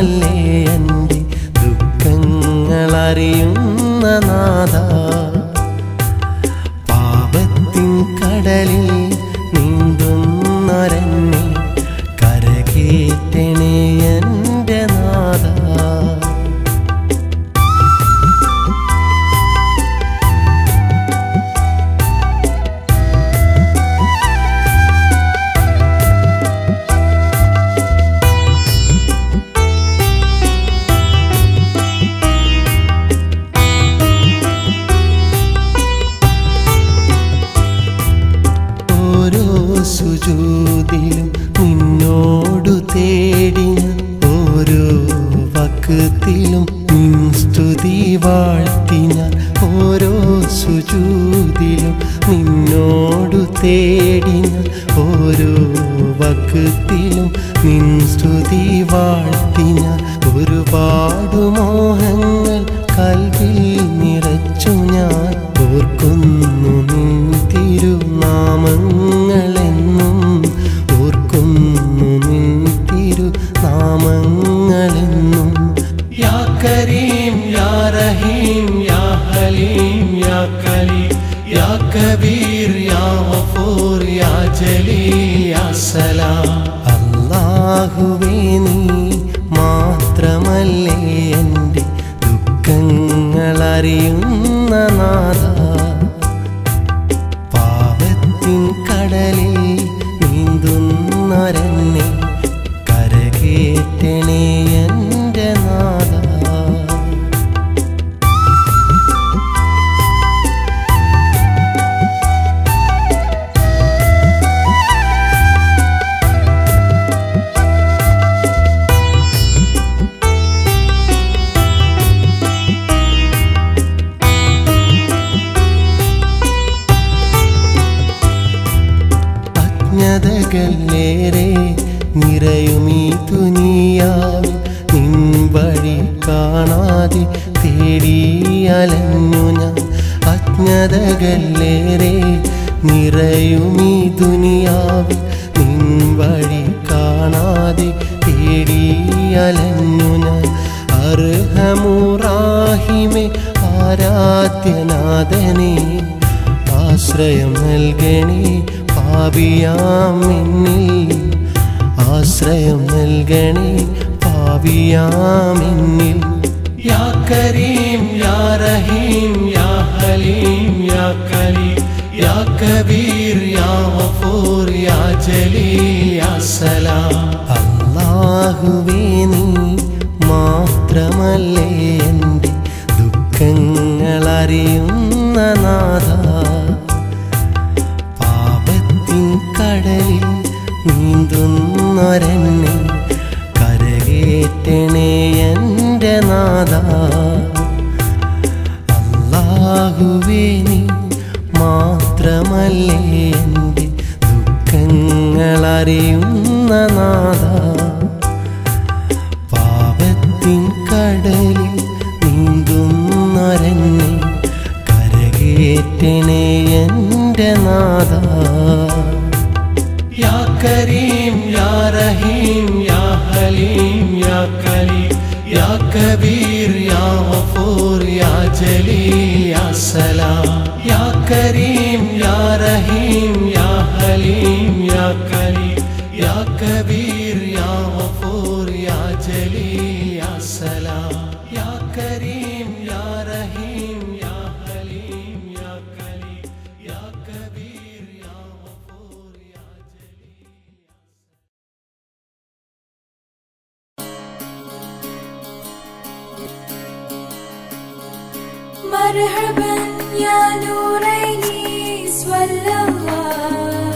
മാത്രമല്ലേ എൻ്റെ ദുഃഖങ്ങളറിയുന്ന നാഥ പാപത്തിൻ കടലിൽ നീന്തുന്നൊരെന്നെ കരകേറ്റണേ എൻ്റെ നാഥ സുജൂദിലും നിന്നോടു തേടിന ഓരോ വക്തിലും നിൻ സ്തുതി വാഴ്ത്തിന ഓരോ സുജൂദിലും നിന്നോടു തേടിന ഓരോ വക്തിലും നിൻ സ്തുതി വാഴ്ത്തിന ഒരുപാട് മോഹങ്ങൾ കൽവിൽ നിറച്ചു ഞാൻ ഓർക്കുന്നു നിൻ തിരുനാമങ്ങളെന്നും ഓർക്കുന്നു നിൻ തിരുനാമങ്ങളെന്നും യാ കരീം യാ റഹീം യാ ഹലീം യാ കരീം യാ കബീർ യാ ഗഫൂർ യാ ജലീൽ യാ സലാം അല്ലാഹുവേ നീ മാത്രമല്ലേ എൻ്റെ ദുഃഖങ്ങളറിയുന്ന നാഥ പാപത്തിൻ കടലിൽ നീന്തുന്നൊരെന്നെ കരകേറ്റണേ എൻ്റെ നാഥ അജ്ഞതകളേറെ നിറയുമീ ദുനിയാവിൽ നിൻ വഴി കാണാതെ തേടിയലഞ്ഞു ഞാൻ അജ്ഞതകളേറെ നിറയുമീ ദുനിയാവിൽ നിൻ വഴി കാണാതെ തേടിയലഞ്ഞു ഞാൻ അർഹമുറാഹിമേ ആരാധ്യനാഥനേ ആശ്രയം നൽകണേ പാപിയാം എന്നിൽ ആശ്രയം നൽകണേ പാപിയാം എന്നിൽ യാ കരീം യാ റഹീം യാ ഹലീം യാ കരീം യാ കബീർ യാ ഗഫൂർ യാ ജലീൽ യാ സലാം അല്ലാഹുവേ നീ മാത്രമല്ലേ എൻ്റെ ദുഃഖങ്ങളറിയുന്ന നാഥ കടലിൽ നീന്തുന്നൊരെന്നെ കരകേറ്റണേ എൻ്റെ നാഥ അല്ലാഹുവേ നീ മാത്രമല്ലേ എൻ്റെ ദുഃഖങ്ങളറിയുന്ന നാഥ പാപത്തിൻ കടലിൽ നീന്തുന്നൊരെന്നെ കരകേറ്റണേ എൻ്റെ നാഥ യാ കരീം യാ റഹീം യാ ഹലീം യാ കരീം യാ കബീർ യാ ഗഫൂർ യാ ജലീൽ യാ സലാം യാ കരീം യാ റഹീം യാ ഹലീം യാ കരീം യാ കബീർ യാ ഗഫൂർ യാ ജലീൽ യാ സലാം യാ കരീം യാ റഹീം യാ ഹലീം യാ കരീം യാ കബീർ യാ ഗഫൂർ യാ ജലീൽ مرحبا يا نوريني صلى الله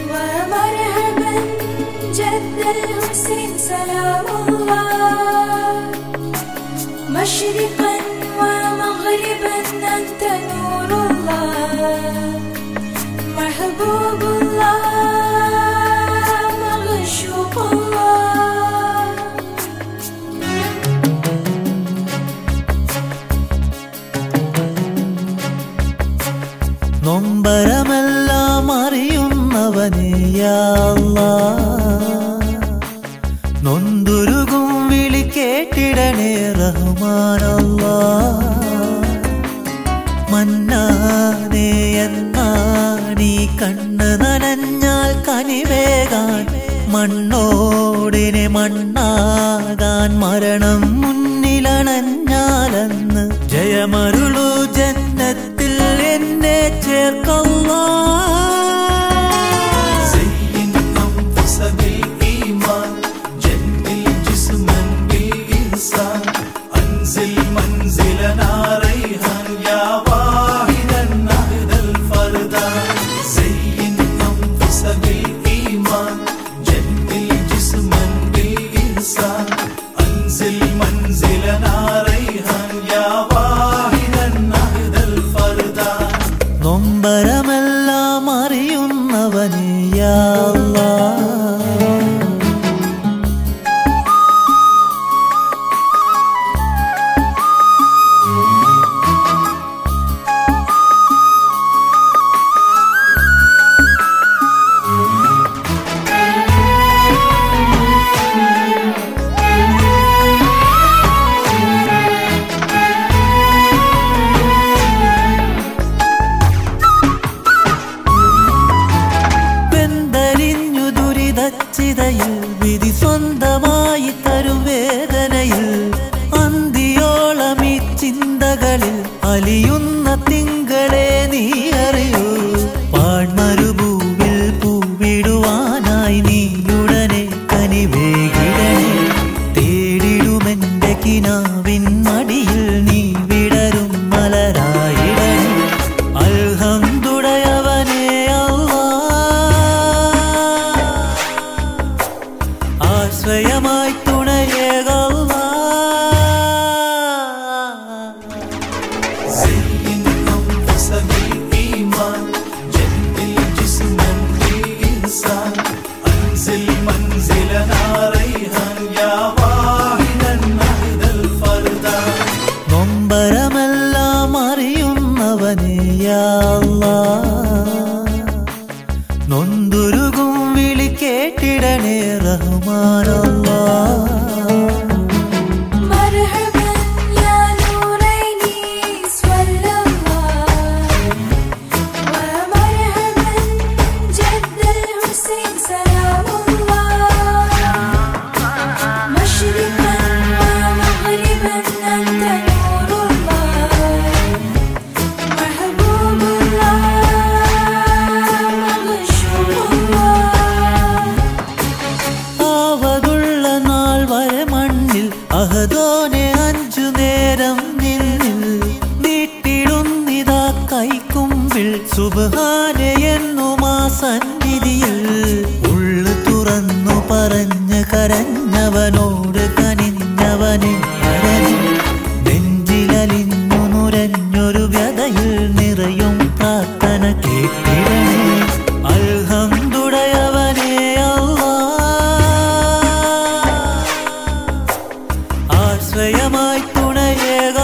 ومرحبا جد الحسين سلام الله مشرقا ومغربا أنت نور الله محبوب الله مغشوق الله നൊമ്പരമെല്ലാം അറിയുന്നവനേ യാ അല്ലാഹ് നൊന്തുരുകും കേട്ടിടണേ റഹ്മാനല്ലാഹ്. മന്നാനേ എന്നാണീ കണ്ണ് നനഞ്ഞാൽ കനിവേകാൻ, മണ്ണോടിനെ മണ്ണാകാൻ മരണം മുന്നിലണഞ്ഞാലെന്ന് ജയമരുളു ജന്നത്തിൽ എന്നെ ചേർക്കല്ലാഹ്. നൊമ്പരമെല്ലാം അറിയുന്നവനേ യാ അല്ലാഹ്. ചിതയിൽ വിധി സ്വന്തമായി തരും വേദനയിൽ, അന്തിയോളം ഈ ചിന്തകളിൽ അലിയുന്ന തിങ്കളെ നീ അറിയൂ. പാഴ്മരുഭൂവിൽ പൂവിടുവാനായി നീയുടനെ കനിവേകിടണേ. തേടിടുമെന്റെ കിനാവിൻ മടിയിൽ നീ വിടരും മലരായിടണേ. അൽഹംദുലില്ലാഹവനേ ആശ്രയമായി തുണയേക നൊമ്പരമെല്ലാം അറിയുന്നവനേ യാ അല്ലാഹ്. നൊന്തുരുകും വിളി കേട്ടിടണേ റഹ്മാനല്ലാഹ്. അഹദോനെ അഞ്ചു നേരം നിന്നിൽ നീട്ടിടുന്നിതാ കൈക്കുമ്പിൽ. സുബ്ഹാനെ എന്നുമാ സന്നിധിയിൽ ഉള്ളു തുറന്നു പറഞ്ഞ് കരഞ്ഞവനോട് കനിഞ്ഞവനെ നെഞ്ചിലലിഞ്ഞു നുരഞ്ഞൊരു വ്യതയിൽ നിറയും പ്രാർത്ഥന കേട്ടിടണേ. അൽഹംദുലില്ലാഹവനേ ആശ്രയമായി തുണയേക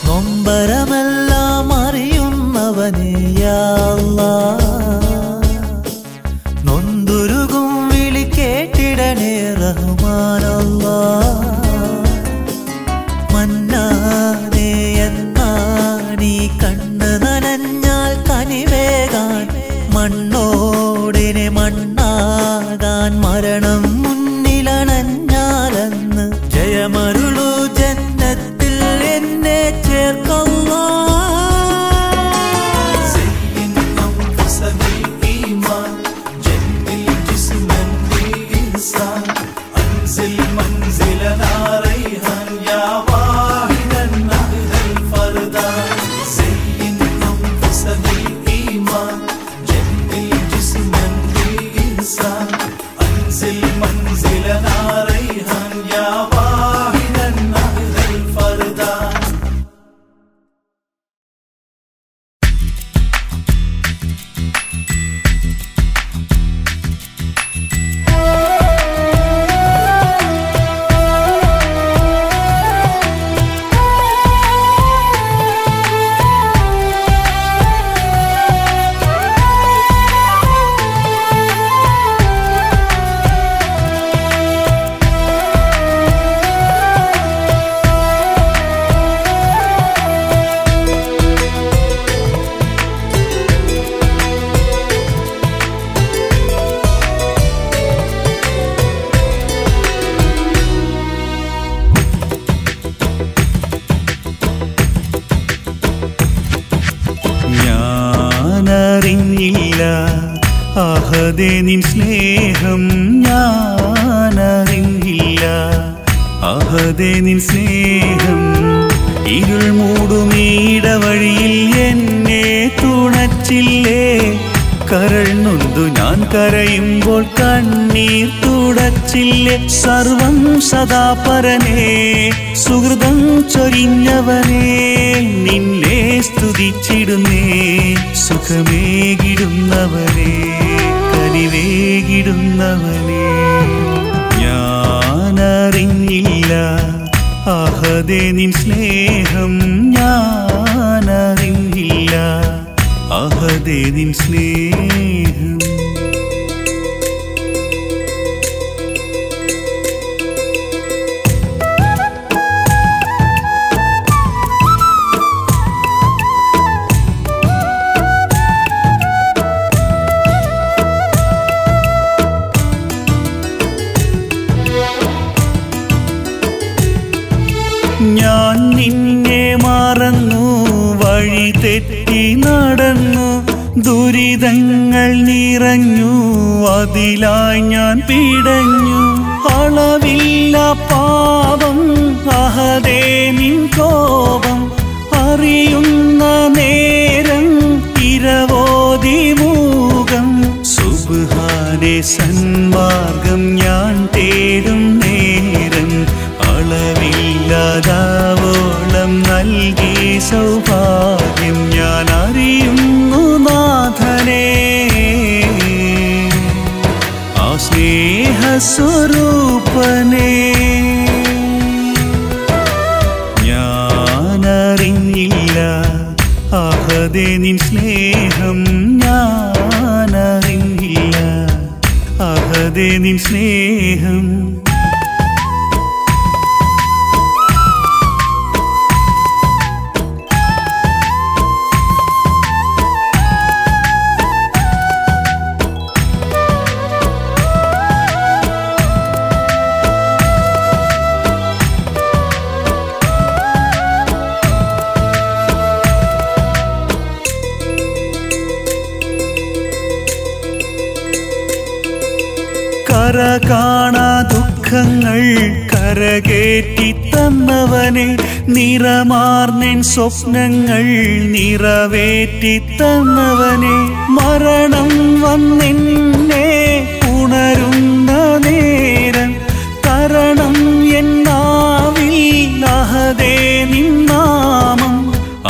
നൊമ്പരമെല്ലാം അറിയുന്നവനേ യാ അല്ലാഹ്. നൊന്തുരുകും വിളി കേട്ടിടണേ റഹ്മാനല്ലാഹ്. മന്നാനേ എന്നാണീ കണ്ണ് നനഞ്ഞാൽ കനിവേകാൻ, മണ്ണോടിനെ മണ്ണാകാൻ മരണം മുന്നിലണഞ്ഞാലെന്ന് ജയമരുളു ജന്നത്തിൽ എന്നെ ചേർക്കല്ലാഹ്. അഹദേ നിൻ സ്നേഹം ഞാനറിഞ്ഞില്ല. അഹദേ നിൻ സ്നേഹം ഇരുൾ മൂടുമീടവഴിയിൽ എന്നെ തുണച്ചില്ലേ. കരൾ നൊന്തു ഞാൻ കരയുമ്പോൾ കണ്ണീർ തുടച്ചില്ലേ. സർവം സദാപരനേ സുഹൃതം ചൊരിഞ്ഞവനേ നിന്നെ സ്തുതിച്ചിടുന്നേ. സുഖമേകിടുന്നവനേ കനിവേകിടുന്നവനേ ഞാനറിഞ്ഞില്ല. അഹദേ നിൻ സ്നേഹം ഞാനറിഞ്ഞില്ല. അഹദേ നിൻ സ്നേഹം. ഞാൻ നിന്നെ മറന്നു വഴി തെറ്റി നടന്നു. ദുരിതങ്ങൾ നിറഞ്ഞു അതിലായി ഞാൻ പിടഞ്ഞു. അളവില്ല പാപം അഹദേ നിൻ കോപം അറിയുന്ന നേരം ഇരവോതി മൂകം. സുബ്ഹാനേ സന്മാർഗം ഞാൻ തേടും നേരം അളവില്ലാതാവോളം നൽകി സൗഭാഗ്യം ഞാൻ അറിയുന്നു നാഥനേ. ആ സ്നേഹസ്വരൂപനേ ഞാനറിഞ്ഞില്ല. അഹദേ നിൻ സ്നേഹം ഞാനറിഞ്ഞില്ല. അഹദേ നിൻ സ്നേഹം. കര കാണാ ദുഃഖങ്ങൾ കരകേറ്റി തന്നവനെ നിറമാർന്നെൻ സ്വപ്നങ്ങൾ നിറവേറ്റി തന്നവനെ. മരണം വന്നെന്നെ ഉണരുന്ന നേരം തരണം എന്നാവിൽ അഹദേ നിൻ നാമം.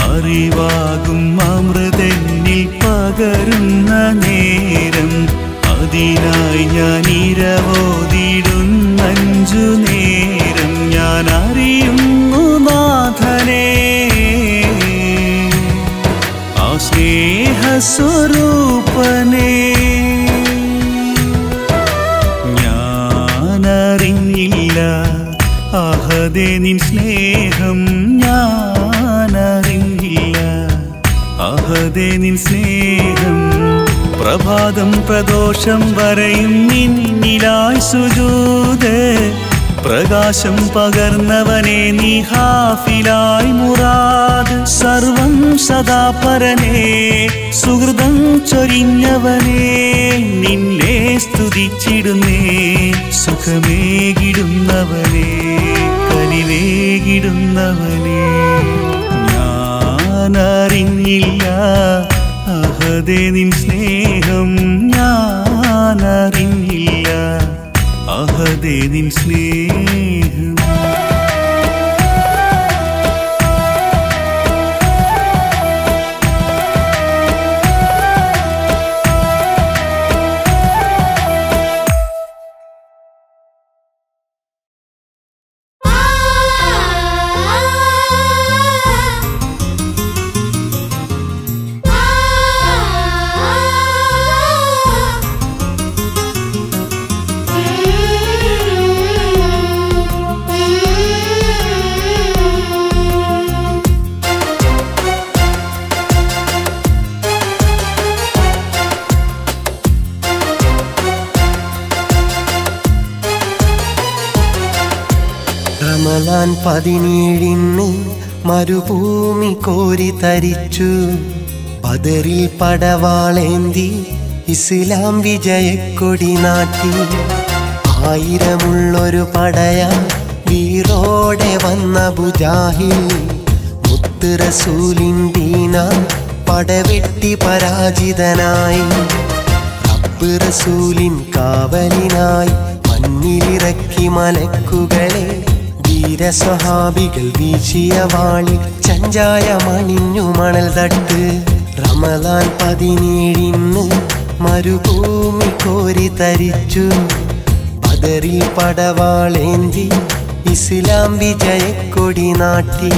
അറിവാകും അമൃതെന്നിൽ പകരുന്ന നേരം അതിനായി ഞാൻ ഇരവോതിടുന്നഞ്ചു നേരം ഞാൻ അറിയുന്നു നാഥനേ. ആ സ്നേഹസ്വരൂപനേ ഞാനറിഞ്ഞില്ല. അഹദേ നിൻ സ്നേഹം ഞാനറിഞ്ഞില്ല. അഹദേ നിൻ സ്നേഹം. പ്രഭാതം പ്രദോഷം വരെയും നിന്നിലായി സുജൂദ്. പ്രകാശം പകർന്നവനെ നീ ഹാഫിലായി മുറാദ്. സർവം സദാപരനേ സുഹൃതം ചൊരിഞ്ഞവനേ നിന്നെ സ്തുതിച്ചിടുന്നേ. സുഖമേകിടുന്നവനേ കനിവേകിടുന്നവനേ ഞാനറിഞ്ഞില്ല. അഹദേ നിൻ സ്നേഹം ഞാനറിഞ്ഞില്ല. അഹദേ നിൻ സ്നേഹം. റമളാൻ 17 മരുഭൂമി കോരി തരിച്ചു. ബദറിൽ പടവാളേന്തി ഇസ്ലാം വിജയക്കൊടി നാട്ടി. ആയിരമുള്ളൊരു പടയാ വീറോടെ വന്ന ബുജാഹിൽ, മുത്ത് റസൂലിൻ ദീന പടവെട്ടി പരാജിതനായി. റബ്ബ് റസൂലിൻ കാവലിനായി മണ്ണിലിറക്കി മലക്കുകളെ. വീരസ്വഹാബികൾ വീശിയ വാളിൽ ചഞ്ചായമണിഞ്ഞു മണൽ തട്ട്. റമദാൻ 17 മരുഭൂമി കോരി തരിച്ചു. ബദറിൽ പടവാളേന്തി ഇസ്ലാം വിജയക്കൊടി നാട്ടി.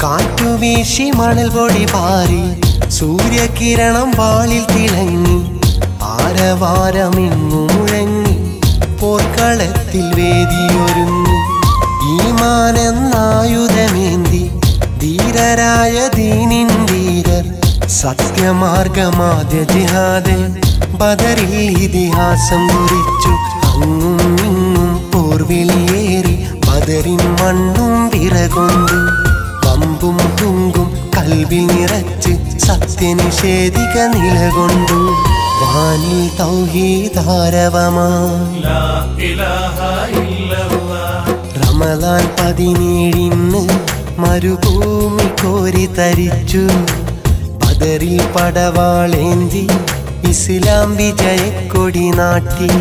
കാറ്റുവീശി മണൽ പൊടി പാറി, സൂര്യകിരണം വാളിൽ തിളങ്ങി. ആരവാരമിങ്ങു മുഴങ്ങി, പോർക്കളത്തിൽ വേദിയൊരുങ്ങി. ഈമാനെന്നായുധമേന്തി ധീരരായ ദീനിൻ വീരർ. സത്യമാർഗമാദ്യ ജിഹാദ് ബദറിൽ ഇതിഹാസം കുറിച്ചു. അങ്ങും ഇങ്ങും പോർവിളിയേറി ബദറിൻ മണ്ണും വിറകൊണ്ടു. പമ്പും തുങ്കും കൽവിൽ നിറച്ച് സത്യനിഷേധിക നിലകൊണ്ടു. വാനിൽ തൗഹീദാരവമായി റമദാൻ 17 മരുഭൂമി കോരി തരിച്ചു. ബദറിൽ പടവാളേന്തി ഇസ്ലാം വിജയക്കൊടി നാട്ടി.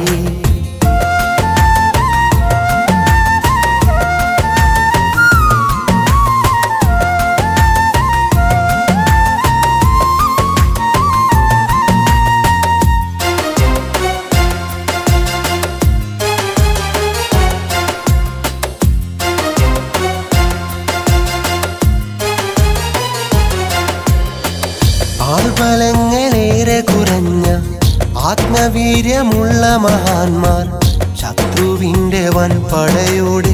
ആൾബലങ്ങളേറെ കുറഞ്ഞ ആത്മവീര്യമുള്ള മഹാന്മാർ ശത്രുവിൻ്റെ വൻപടയോട്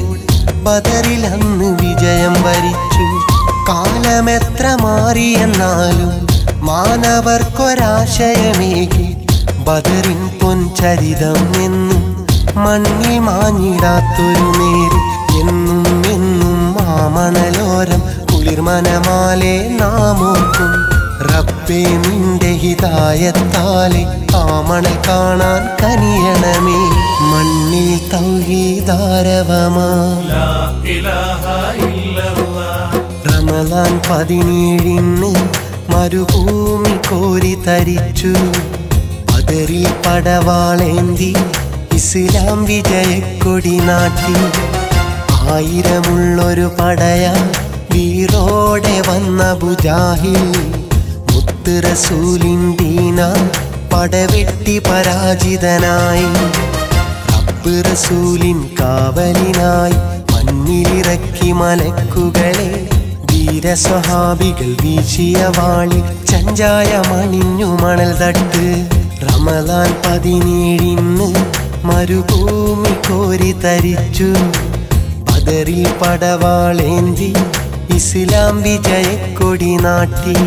ബദറിൽ അന്ന് വിജയം വരിച്ചു. കാലമെത്ര മാറിയെന്നാലും മാനവർക്കൊരാശയമേകി ബദറിൻ പൊൻചരിതം എന്നും മണ്ണിൽ മാഞ്ഞിടാത്തൊരു നേര്. എന്നും എന്നും മാമണലോരം കുളിർമനമാലെ നാമോർക്കും. റബ്ബേ നിന്റെ ഹിദായത്താലെ ആ മണൽ കാണാൻ കനിയണമേ. മണ്ണിൽ തൗഹീദാരവമായി റമദാൻ 17 മരുഭൂമി കോരി തരിച്ചു. ബദറിൽ പടവാളേന്തി ഇസ്ലാം വിജയക്കൊടി നാട്ടി. ആയിരമുള്ളൊരു പടയാ വീറോടെ വന്ന ബുജാഹിൽ, മുത്ത് റസൂലിൻ ദീന പടവെട്ടി പരാജിതനായി. റബ്ബ് റസൂലിൻ കാവലിനായി മണ്ണിലിറക്കി മലക്കുകളെ. വീരസ്വഹാബികൾ വീശിയ വാളിൽ ചഞ്ചായമണിഞ്ഞു മണൽ തട്ട്. റമദാൻ 17 മരുഭൂമി കോരി തരിച്ചു. ബദറിൽ പടവാളേന്തി ഇസ്ലാം വിജയക്കൊടി നാട്ടി.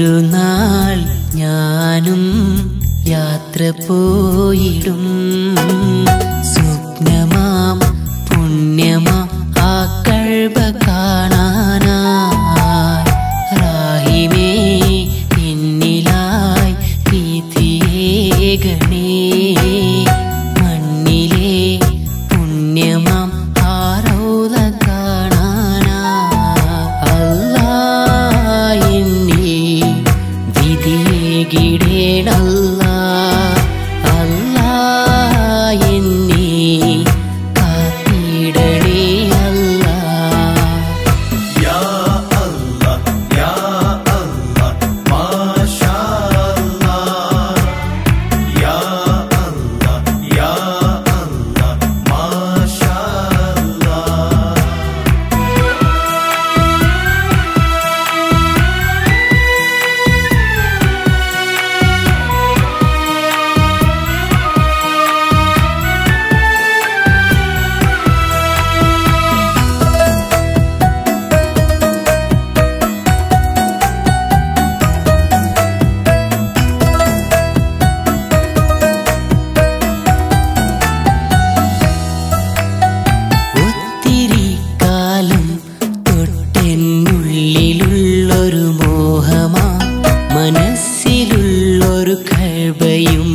ഒരു നാൾ ഞാനും യാത്ര പോയിടും സ്വപ്നമാം പുണ്യമാം ആ കഅബ കാണാനായി റാഹിമേ എന്നിലായി പ്രീതിയേകണേ മണ്ണിലെ പുണ്യമാം ആ റൗള കാണാനായി അല്ലാഹ് എന്നിൽ വിധിയേകിടേണല്ലാ അല്ലാഹ് എന്നെ കാത്തിടണേ അല്ലാഹ് യാ അല്ലാഹ് യാ അല്ലാഹ് മാഷാ അല്ലാഹ് യാ അല്ലാഹ് യാ അല്ലാഹ് മാഷാ അല്ലാഹ് ഒത്തിരി കാലം തൊട്ടെന്നുള്ളിലുള്ളൊരു മോഹമാ മനസ്സിലുള്ളൊരു കഅബയും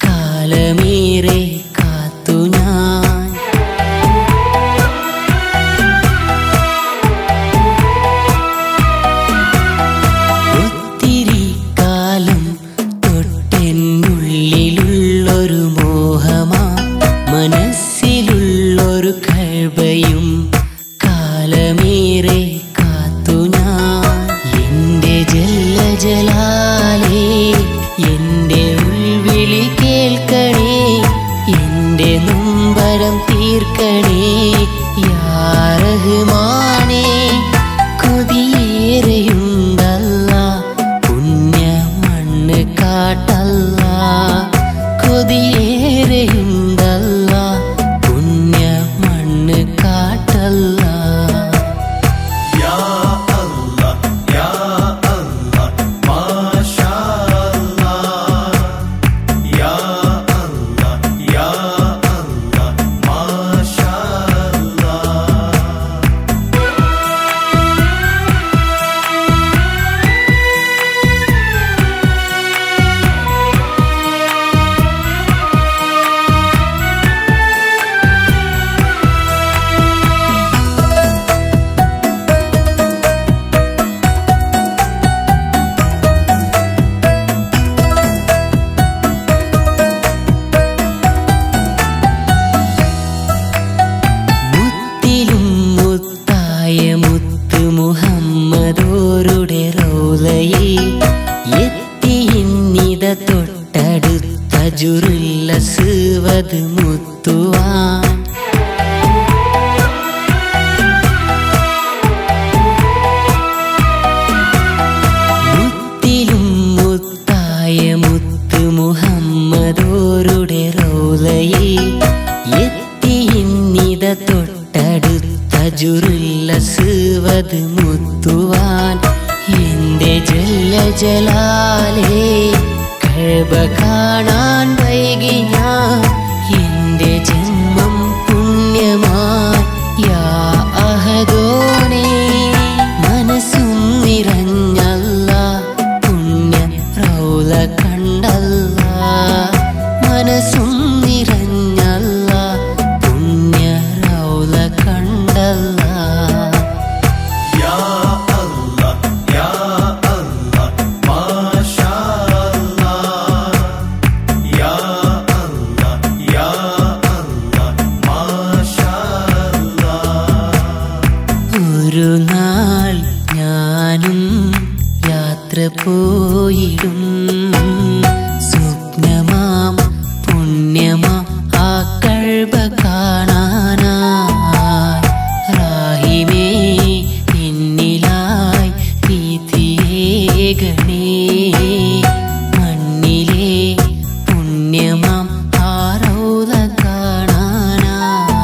കാലമേറെ കാത്തു ഞാൻ ഒത്തിരി കാലം തൊട്ടെന്നുള്ളിലുള്ളൊരു മോഹമാ മനസ്സിലുള്ളൊരു കഅബയും കാലമേറെ കാത്തു ഞാൻ എന്റെ ജല്ല ജലാലേ എന്റെ ഉൾവിളി കേൾക്കണേ എന്റെ നൊമ്പരം തീർക്കണേ യാ റഹ്മാനേ കൊതിയേറെയുണ്ടല്ലാ പുണ്യ മണ്ണ് കാട്ടല്ലാ കൊതിയേറെയുണ്ടല്ലാ പുണ്യ മണ്ണ് കാട്ടല്ലാ യാ അല്ലാഹ് യാ അല്ലാഹ് മാഷാ അല്ലാഹ് യാ അല്ലാഹ് യാ അല്ലാഹ് മാഷാ അല്ലാഹ് മുത്തിലും മുത്തായ മുത്ത് മുഹമ്മദോരുടെ റൗളയിൽ എത്തിയിന്നിത തൊട്ടടുത്ത ജുറുൽ അസ്വദ് മുത്തുവാൻ മുത്തിലും മുത്തായ മുത്ത് മുഹമ്മദോരുടെ റൗളയിൽ എത്തിയിന്നിത തൊട്ടടുത്ത ജുറുൽ അസ്വദ് മുത്തുവാൻ എന്റെ ജല്ല ജലാലേ കഅബ കാണാൻ വൈകി ഞാൻ എന്റെ ജന്മം പുണ്യമായി യാ അഹദോനേ മനസ്സും നിറഞ്ഞല്ലാ പുണ്യ റൗള കണ്ടല്ലാ മനസ്സും നിറഞ്ഞല്ലാ പുണ്യ റൗള കണ്ടല്ലാ യാ അല്ലാഹ് യാ അല്ലാഹ് മാഷാ അല്ലാഹ് യാ അല്ലാഹ് യാ അല്ലാഹ് മാഷാ അല്ലാഹ് ഒരു നാൾ ഞാനും യാത്ര പോയിടും സ്വപ്നമാം പുണ്യമാം ആ കഅബ കാണാനായി റാഹിമേ എന്നിലായി പ്രീതിയേകണേ മണ്ണിലെ പുണ്യമാം ആ റൗള കാണാനായി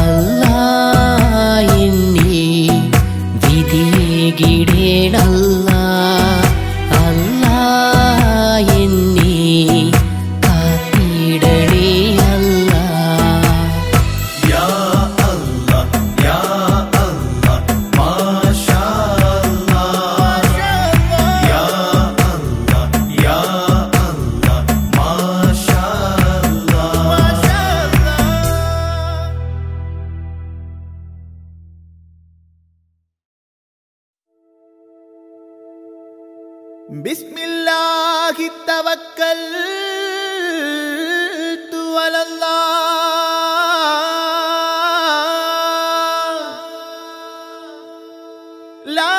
അല്ലാഹ് എന്നിൽ വിധിയേകിടേണല്ലാ ബിസ്മില്ലാഹി തവക്കൽതു അലല്ലാഹ് ലാ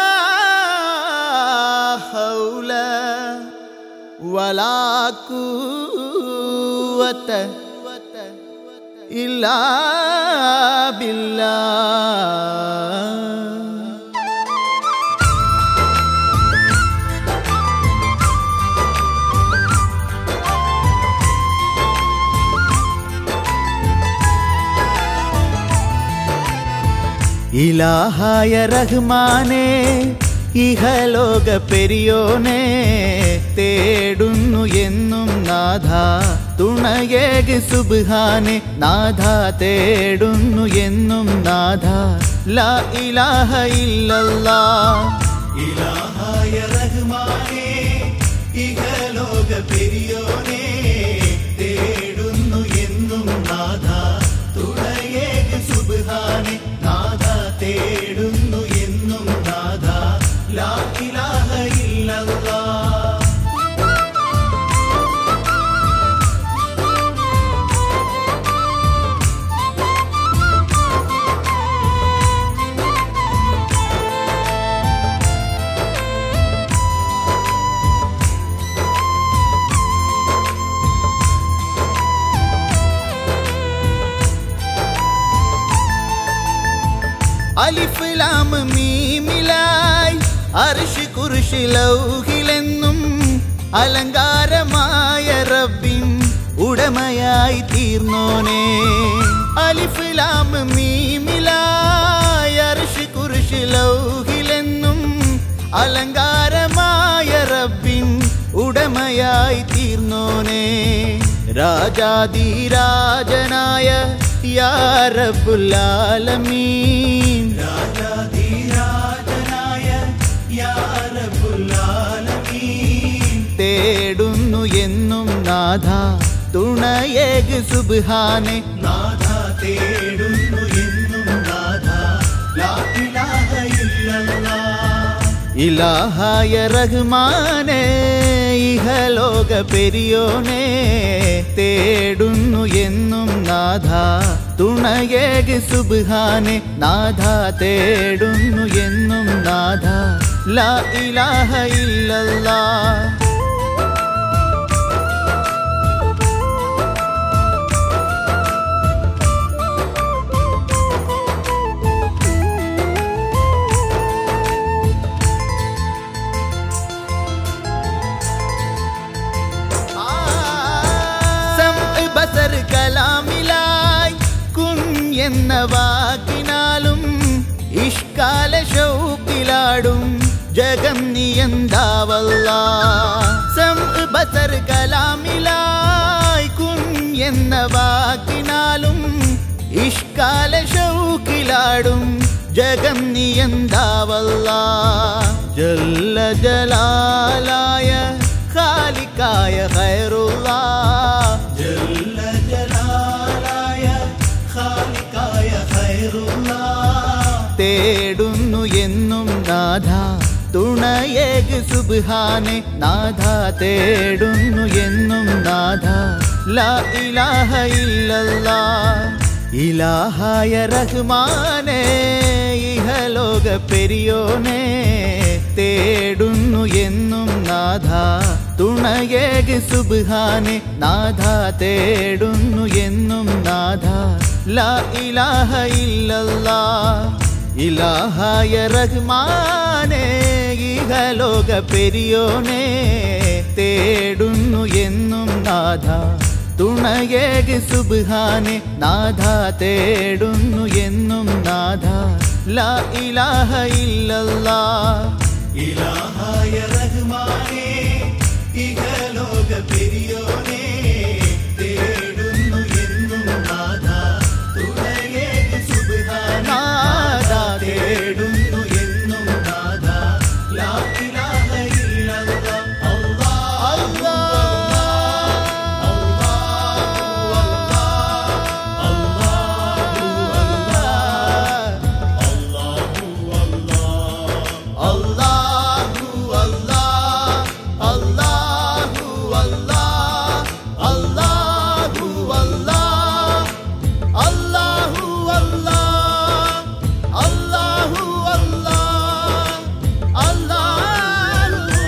ഹൗല വലാ ഖുവത ഇല്ലാ ബില്ലാഹ്. ഇലാഹായ റഹ്മാനേ ഇഹലോക പെരിയോനെ തേടുന്നു എന്നും നാഥ തുണയേക് സുബ്ഹാനെ നാഥ തേടുന്നു എന്നും നാഥ ലാ ഇലാഹ ഇല്ലല്ലാഹ്. ഇലാഹായ റഹ്മാനേ ഇഹലോക പെരിയോനെ തേടുന്നു എന്നും നാഥ തുണയേക് സുബ്ഹാനെ നാഥ തേടുന്നു എന്നും നാഥ ലാ ഇലാഹ ഇല്ലല്ലാഹ്. അലിഫ് ലാം മീമിലായി അർശ് കുർശ് ലൗഹിലെന്നും അലങ്കാരമായ റബ്ബിൻ ഉടമയായി തീർന്നോനെ. അലിഫ് ലാം മീമിലായി അർശ് കുർശ് ലൗഹിലെന്നും അലങ്കാരമായ റബ്ബിൻ ഉടമയായി തീർന്നോനെ. രാജാധിരാജനായ യാ റബ്ബുൽ ആലമീൻ രാജാധിരാജനായ യാ റബ്ബുൽ ആലമീൻ തേടുന്നു എന്നും നാഥ തുണയേക് സുബ്ഹാനെ നാഥ തേടുന്നു എന്നും നാഥ ലാ ഇലാഹ ഇല്ലല്ലാഹ്. ഇലാഹായ റഹ്മാനേ ഇഹലോക പെരിയോനെ തേടുന്നു എന്നും നാഥ തുണയേക് സുബ്ഹാനെ നാഥ തേടുന്നു എന്നും നാഥ ലാ ഇലാഹ ഇല്ലല്ലാഹ്. ബസർ കലാമിലായി കുൻ എന്ന വാക്കിനാലും ഇഷ്കാല ഷൗക്കിലാടും ജഗം നിയന്താവല്ലാഹ്. ബസർ കലാമിലായി കുൻ എന്ന വാക്കിനാലും ഇഷ്കാല ഷൗക്കിലാടും ജഗം നിയന്താവല്ലാഹ്. ജല്ല ജലാലായ ഖാലിഖായ ഖൈറുല്ലാഹ് ജല്ല ജലാലായ ഖാലിഖായ ഖൈറുല്ലാഹ് തേടുന്നു എന്നും നാഥ തുണയേക് സുബ്ഹാനെ നാഥ തേടുന്നു എന്നും നാഥ ലാ ഇലാഹ ഇല്ലല്ലാഹ്. ഇലാഹായ റഹ്മാനേ ഇഹലോക പെരിയോനെ തേടുന്നു എന്നും നാഥ തുണയേക് സുബ്ഹാനെ നാഥ തേടുന്നു എന്നും നാഥ ലാ ഇലാഹ ഇല്ലല്ലാഹ്. ഇലാഹായ റഹ്മാനേ ഇഹലോക പെരിയോനെ തേടുന്നു എന്നും നാഥ തുണയേക് സുബ്ഹാനെ നാഥ തേടുന്നു എന്നും നാഥ ലാ ഇലാഹ ഇല്ലല്ലാഹ്. ഇലാഹായ റഹ്മാനേ ഇഹലോക പെരിയോനെ തേടുന്നു എന്നും നാഥ തുണയേക് സുബ്ഹാനെ നാഥ തേടുന്നു എന്നും നാഥ ലാ ഇലാഹ ഇല്ലല്ലാഹ്. അല്ലാഹു അല്ലാഹ് അല്ലാഹു അല്ലാഹ് അല്ലാഹു അല്ലാഹ് അല്ലാഹു അല്ലാഹ് അല്ലാഹു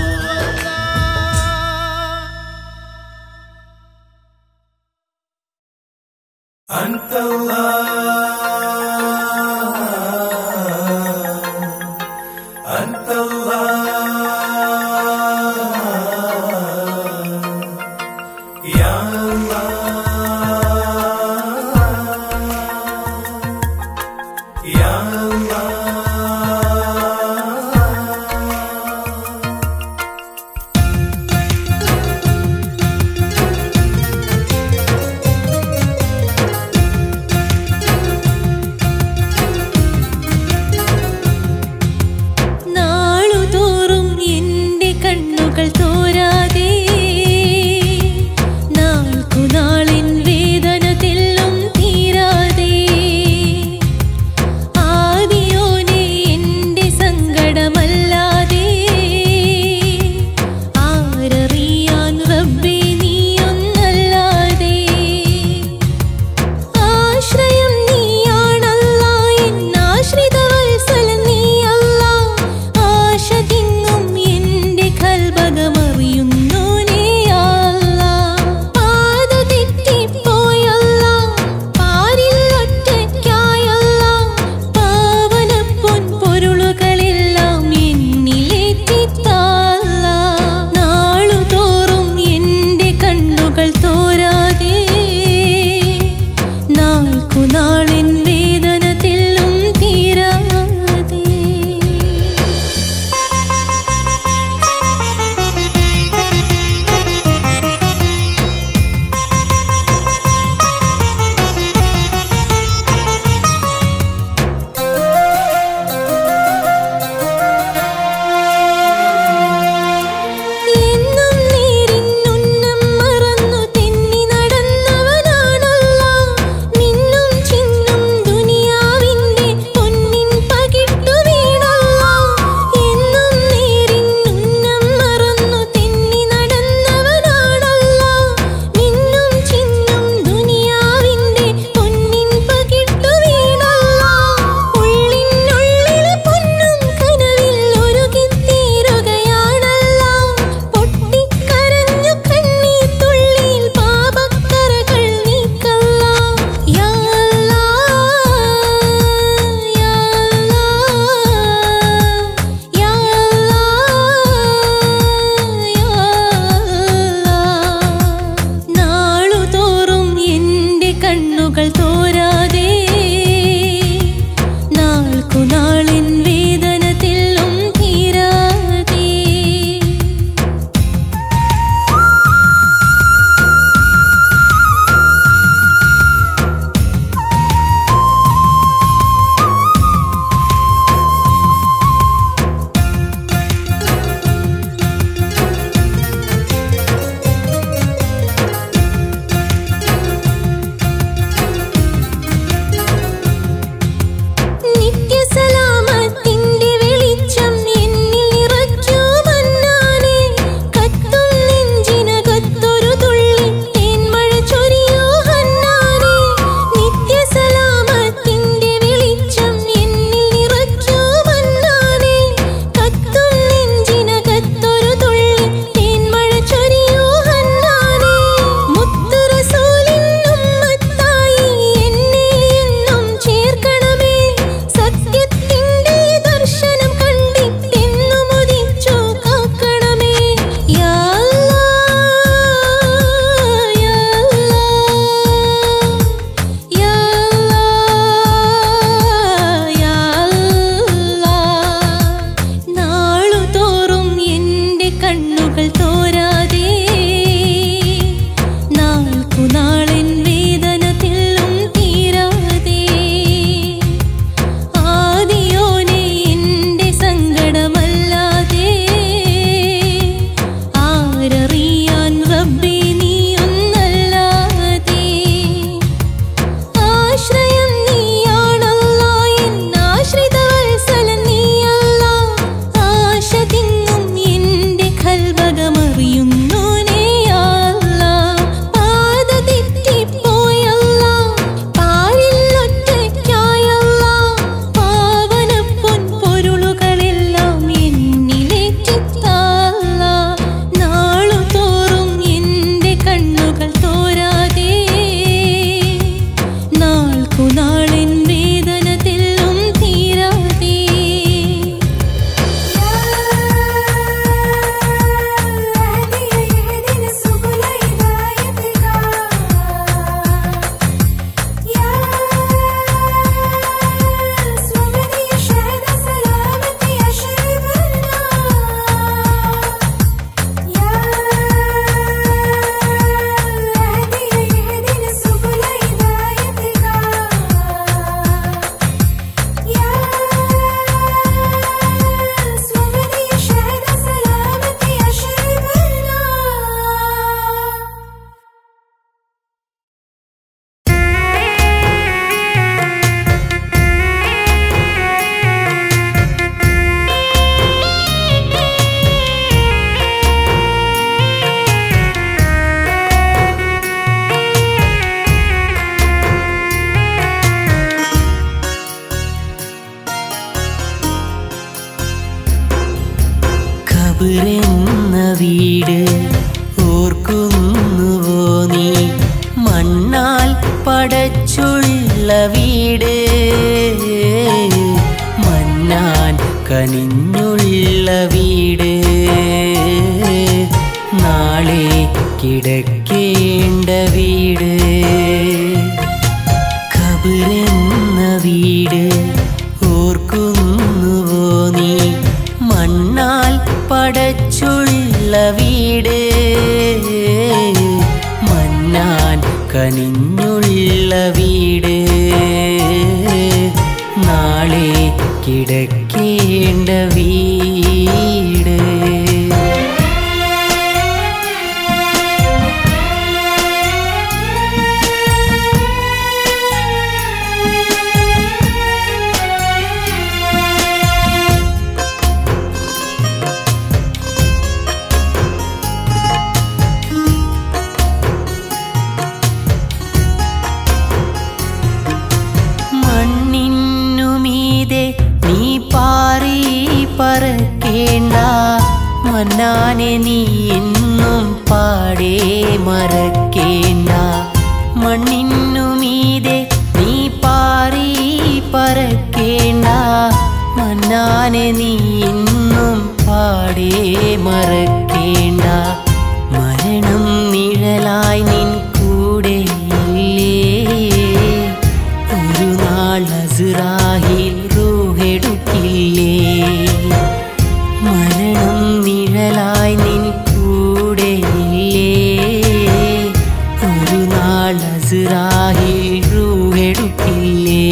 നാളുതോറും എന്റെ കണ്ണുകൾ തോരാതെ നാൾക്കുനാളിൻ വേദന തെല്ലും തീരാതെ ആദിയോനെ എന്റെ സങ്കടമല്ലാതെ ആരറിയാൻ റബ്ബേ നീയൊന്നല്ലാതെ ആശ്രയം നീയാണല്ലാ എന്നാശ്രിതവത്സലൻ നീയല്ലാ ആശ തിങ്ങും എന്റെ കൽബകമറിയുന്നോനേ അല്ലാ പാത തെറ്റിപ്പോയല്ലാ പാരിൽ ഒറ്റയ്ക്കായല്ലാ പാവന പൊൻപൊരുളുകളെല്ലാം എന്നിലേറ്റിത്താല്ലാ നാളുതോറും എന്റെ കണ്ണുകൾ തോരാതെ നാൾക്കുനാളിൻ വേദന തെല്ലും തീരാതെ എന്നും നേരിന്നുന്നം മറന്നു തെന്നി നടന്നവനാണല്ലാ മിന്നും ചിന്നും ദുനിയാവിന്റെ പൊന്നിൻ പകിട്ടു വീണല്ലാ എന്നും നേരിന്നുന്നം മറന്നു തെന്നി നടന്നവനാണല്ലാ മിന്നും ചിന്നും ദുനിയാവിന്റെ പൊന്നിൻ പകിട്ടു വീണല്ലാ ഉള്ളിനുള്ളിലെ പൊന്നും കനവിൽ ഒരുകിത്തീരുകയാണല്ലാ പൊട്ടിക്കരഞ്ഞു കണ്ണീർ തുള്ളിയിൽ പാപക്കറകൾ നീക്കല്ലാ യാ അല്ലാഹ് യാ അല്ലാഹ് യാ അല്ലാഹ് നാളുതോറും എന്റെ കണ്ണുകൾ തോരാതെ നാൾക്കുനാളിൻ വേദന തെല്ലും തീരാതെ നിത്യസലാമത്തിന്റെ വെളിച്ചം എന്നിൽ നിറയ്ക്കൂ മന്നാനേ കത്തും നെഞ്ചിനകത്തൊരു തുള്ളി തേൻമഴ ചൊരിയൂ ഹന്നാനേ നിത്യസലാമത്തിന്റെ വെളിച്ചം എന്നിൽ നിറയ്ക്കൂ മന്നാനേ കത്തും നെഞ്ചിനകത്തൊരു തുള്ളി തേൻമഴ ചൊരിയൂ ഹന്നാനേ മുത്തു റസൂലിൻ ഉമ്മത്തായി എന്നെ എന്നും ചേർക്കണമേ സത്യത്തിന്റെ ദർശനം കണ്ടിട്ടെന്നും ഉദിച്ചു കാക്കണമേ യാ അല്ലാഹ് യാ അല്ലാഹ് യാ അല്ലാഹ് യാ അല്ലാഹ് നാളുതോറും എന്റെ കണ്ണുകൾ തോരാതെ നാൾക്കുനാളിൻ വേദന തെല്ലും തീരാതെ ആദിയോനെ എന്റെ സങ്കടമല്ലാതെ ആരറിയാൻ റബ്ബേ നീയൊന്നല്ലാതെ ആശ്രയം നീയാണല്ലാ എന്നാശ്രിതവത്സലൻ നീയല്ലാ ആശ തിങ്ങും എന്റെ കൽബകമറിയുന്നോനേ വീട് ഓർക്കുന്നുവോ നീ മണ്ണാൽ പടച്ചുള്ള വീട് മന്നാൻ കനിഞ്ഞുള്ള വീട് നാളെ കിടക്കേണ്ട വീട് ഖബറെന്ന വീട് ഓർക്കുന്നുവോ നീ മണ്ണാൽ പടച്ചുള്ള വീട് മന്നാൻ കനിഞ്ഞുള്ള വീട് നാളെ കിടക്കേണ്ട വീട് പറക്കേണ്ട മന്നാനെ നീ എന്നും പാടേ മറക്കേണ്ട മണ്ണിനു മീതെ നീ പാറി പറക്കേണ്ട മന്നാനെ നീ എന്നും പാടേ മറക്കേണ്ട മരണം നിഴലായി നിൻ കൂടെയില്ലേ ഒരു നാൾ അസ്റായിൽ റൂഹെടുക്കില്ലേ മരണം നിഴലായി നിൻ കൂടെയില്ലേ ഒരു നാൾ അസ്റായിൽ റൂഹെടുക്കില്ലേ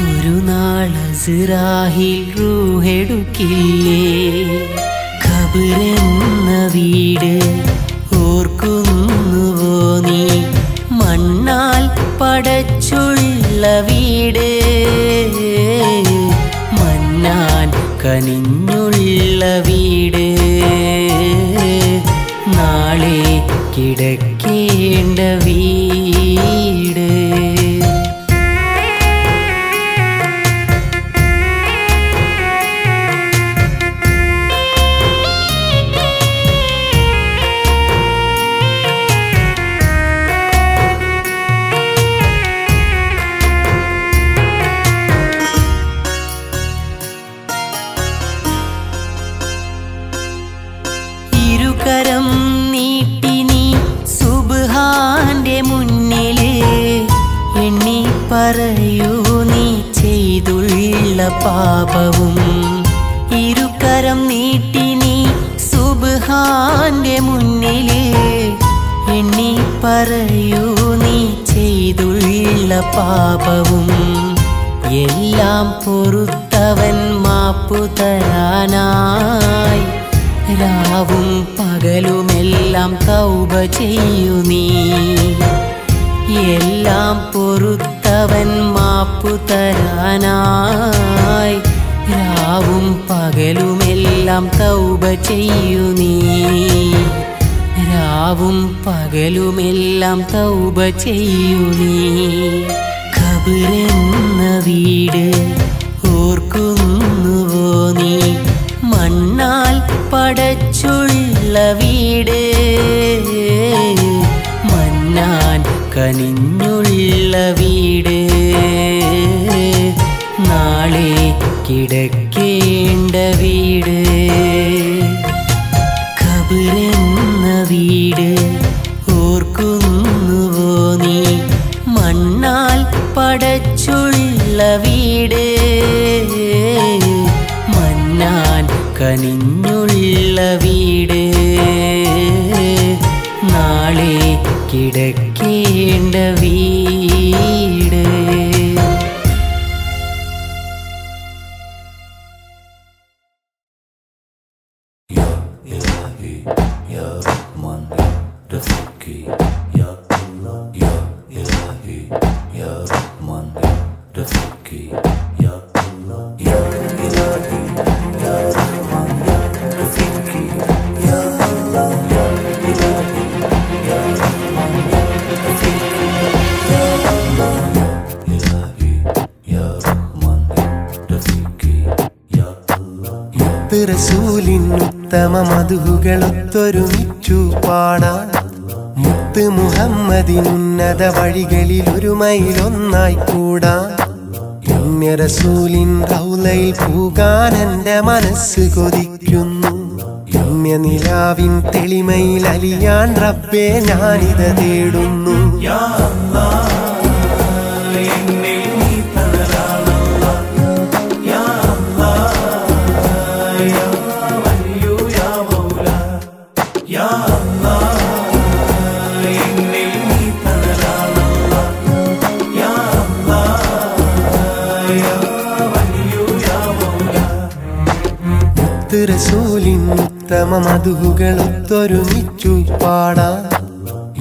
ഒരു നാൾ അസ്റായിൽ റൂഹെടുക്കില്ലേ ഖബറെന്ന വീട് ഓർക്കുന്നുവോ നീ മണ്ണാൽ പടച്ചുള്ള വീട് മന്നാൻ കനിഞ്ഞുള്ള വീട് നാളെ കിടക്കേണ്ട വീട് കരം നീട്ടി നീ സുബ്ഹാന്റെ മുന്നില് എണ്ണി പറയൂ നീ ചെയ്തുള്ള പാപവും ഇരുകരം നീട്ടി നീ സുബ്ഹാന്റെ മുന്നില് എണ്ണി പറയൂ നീ ചെയ്തുള്ള പാപവും എല്ലാം പൊറുത്തവൻ മാപ്പു തരാനായി രാവും പകലുമെല്ലാം തൗബ ചെയ്യൂ നീ എല്ലാം പൊറുത്തവൻ മാപ്പു തരാനായി രാവും പകലുമെല്ലാം തൗബ ചെയ്യൂ നീ രാവും പകലുമെല്ലാം തൗബ ചെയ്യൂ നീ ഖബറെന്ന വീട് ഓർക്കുന്നുവോ നീ മണ്ണാൽ പടച്ചുള്ള വീട് മന്നാൻ കനിഞ്ഞുള്ള വീട് നാളെ കിടക്കേണ്ട വീട് ഖബറെന്ന വീട് ഓർക്കുന്നുവോ നീ മണ്ണാൽ പടച്ചുള്ള വീട് മന്നാൻ കനിഞ്ഞുള്ള വീട് നാളെ കിടക്കേണ്ട വീട് റസൂലിൻ ഉത്തമ മധുകളൊത്തൊരുമിച്ചു പാടാൻ മുത്ത് മുഹമ്മദിനുന്നത വഴികളിൽ ഒരു മൈലൊന്നായി കൂടാൻ പുണ്യ റസൂലിൻ റൗളയിൽ പൂകാൻ എൻ്റെ മനസ്സ് കൊതിക്കുന്നു പുണ്യ നിലാവിൻ തെളിമയിൽ അലിയാൻ റബ്ബേ ഞാനിത് തേടുന്നു റസൂലിൻ ഉത്തമ മധുകളൊത്തൊരുമിച്ചു പാടാൻ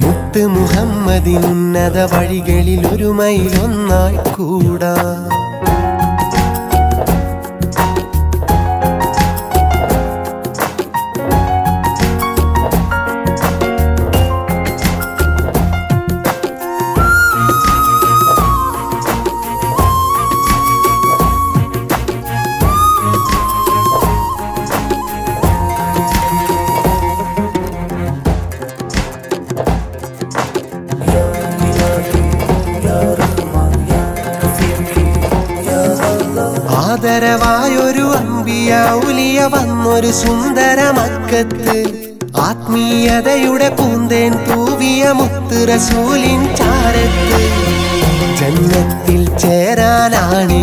മുത്ത് മുഹമ്മദിനുന്നത വഴികളിൽ ഒരു മൈലൊന്നായി കൂടാൻ ആദരവായൊരു അമ്പിയ ഔലിയ വന്നൊരു സുന്ദര മക്കത്ത് ആത്മീയതയുടെ പൂന്തേൻ തൂവിയ മുത്ത് റസൂലിൻ ചാരത്ത് ജന്നത്തിൽ ചേരാനാണ്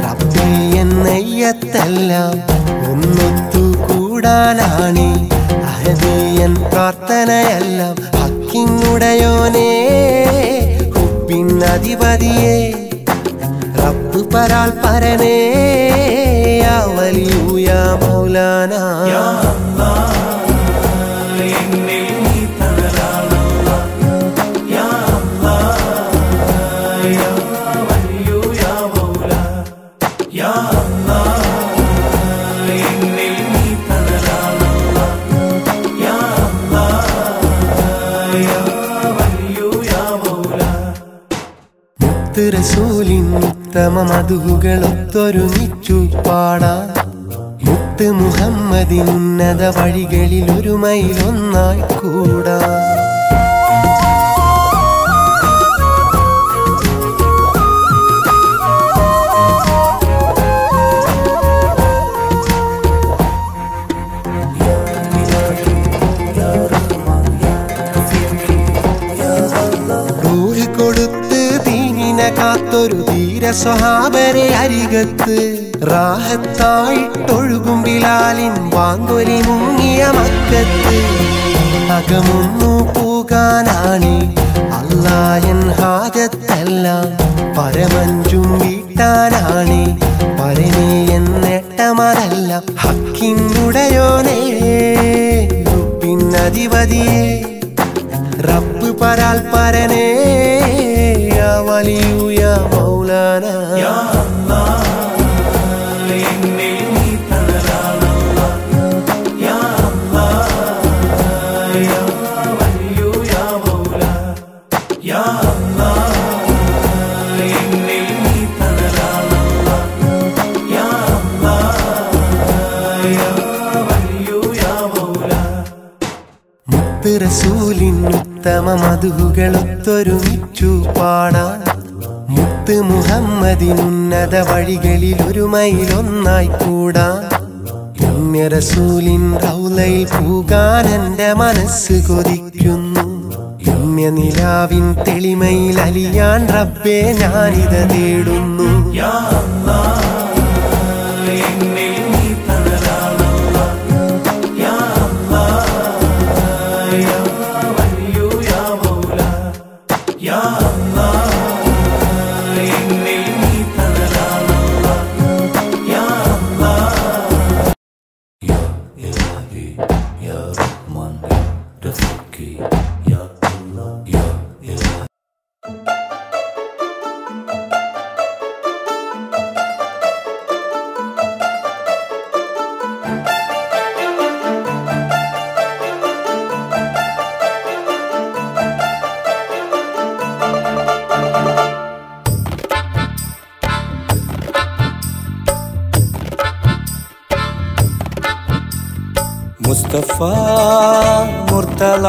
റബ്ബേ എന്നയ്യത്തെല്ലാം ഒന്നൊത്തു കൂടാനാണ് അഹദിയൻ പ്രാർത്ഥനയെല്ലാം ഹക്കിനുടയോനേ ഹുബ്ബിൻ അധിപതിയേ റബ്ബ് പരാൽ പരനേ യാ വലിയു യാ മൗലാന യാ അല്ലാഹ് എന്നിൽ നീ തണലാണല്ലാഹ് യാ അല്ലാഹ് യാ വലിയു യാ മൗലാ യാ അല്ലാഹ് എന്നിൽ നീ തണലാണല്ലാഹ് യാ അല്ലാഹ് യാ വലിയു യാ മൗലാ മുത്ത് റസൂലിൻ ഉത്തമ മധുകളൊത്തൊരുമിച്ചു പാടാൻ മുത്ത് മുഹമ്മദിനുന്നത വഴികളിൽ ഒരു മൈലൊന്നായി കൂടാൻ കാത്തൊരു ധീര സ്വഹാബരെ അരികത്ത് റാഹത്തായിട്ടൊഴുകും ബിലാലിൻ വാങ്കൊലി മുങ്ങിയ മക്കത്ത് അകമൊന്നു പോകാനാണ് അല്ലാഹൻ ഹാജത്തെല്ലാം പരമഞ്ചും വീട്ടാനാണ് പരമേ എന്നേട്ടമതെല്ലാം ഹക്കിനുടയോനേ പിന്നധിപതിയേ റബ്ബ് പരാൽ പരനേ യാ വലിയു യാ മൗലാന യാ അല്ലാഹ് എന്നിൽ നീ തണലാണല്ലാഹ് യാ അല്ലാഹ് യാ വലിയു യാ മൗലാ യാ അല്ലാഹ് എന്നിൽ നീ തണലാണല്ലാഹ് യാ അല്ലാഹ് യാ വലിയു യാ മൗലാ മുത്ത് റസൂലിൻ ഉത്തമ മധുകളൊത്തൊരുമിച്ചു പാടാൻ മുത്ത് മുഹമ്മദിനുന്നത വഴികളിൽ ഒരു മൈലൊന്നായി കൂടാൻ പുണ്യ റസൂലിൻ റൗളയിൽ പൂകാൻ എൻ്റെ മനസ്സ് കൊതിക്കുന്നു പുണ്യ നിലാവിൻ തെളിമയിൽ അലിയാൻ റബ്ബേ ഞാനിത് തേടുന്നു യാ അല്ലാഹ് എന്നിൽ നീ തണലാണല്ലാഹ് യാ അല്ലാഹ് യാ വലിയു യാ മൗലാ യാ അല്ലാഹ് എന്നിൽ നീ തണലാണല്ലാഹ് യാ അല്ലാഹ് യാ ഇലാഹി യാ റഹ്മാൻ യാ റഫീഖി യാ അല്ലാഹ് യാ ഇലാഹി മുർത്തല